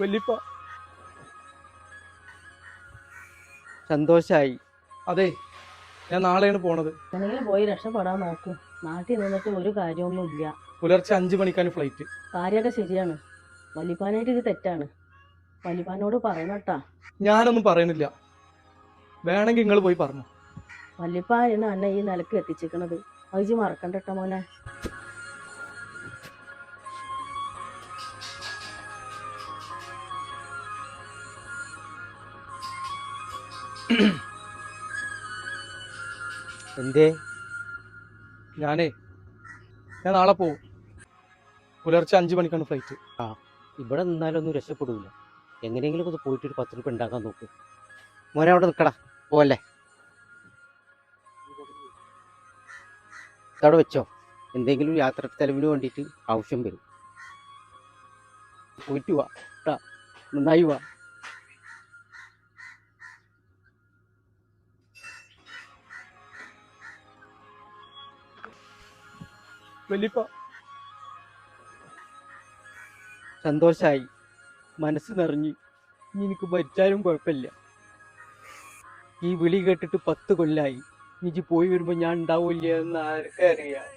വല്യപ്പ സന്തോഷായി. അതെ, ഞാൻ നാളെയാണ് പോണത്. എങ്ങനെങ്കിലും പോയി രക്ഷപ്പെടാൻ നോക്കും. നാട്ടിൽ നിന്നിട്ട് ഒരു കാര്യമൊന്നുമില്ല. പുലർച്ചെ 5 മണിക്കാണ് ഫ്ലൈറ്റ്. കാര്യമൊക്കെ ശരിയാണ്. വല്യപ്പാനായിട്ട് ഇത് തെറ്റാണ്. വല്യപ്പാനോട് പറയണട്ടാ. ഞാനൊന്നും പറയണില്ല, വേണമെങ്കിൽ നിങ്ങൾ പോയി പറഞ്ഞു. വല്യപ്പാനാണ് എന്നെ ഈ നിലക്ക് എത്തിച്ചിരിക്കണത്. അത് ഇജ്ജ് മറക്കണ്ടട്ട മോനെ. എന്തേ? ഞാൻ നാളെ പോവും. പുലർച്ചെ 5 മണിക്കാണ് ഫ്ലൈറ്റ്. ഇവിടെ നിന്നാലൊന്നും രക്ഷപ്പെടൂല. എങ്ങനെയെങ്കിലും ഒന്ന് പോയിട്ട് ഒരു 10 രൂപ ഉണ്ടാക്കാൻ നോക്ക്. മോനെ അവിടെ നിൽക്കടാ, പോവല്ലേ. അവിടെ വെച്ചോ, എന്തെങ്കിലും യാത്ര ചെലവിന് വേണ്ടിയിട്ട് ആവശ്യം വരും. പോയിട്ട് വാ ട്ടാ, നന്നായി വാ. വല്യപ്പ സന്തോഷായി, മനസ്സ് നിറഞ്ഞ്. ഇനി എനിക്ക് മരിച്ചാലും കുഴപ്പമില്ല. ഈ വിളി കേട്ടിട്ട് 10 കൊല്ലായി. ഇനി പോയി വരുമ്പോൾ ഞാൻ ഉണ്ടാവില്ല എന്ന് ആർക്കറിയാം.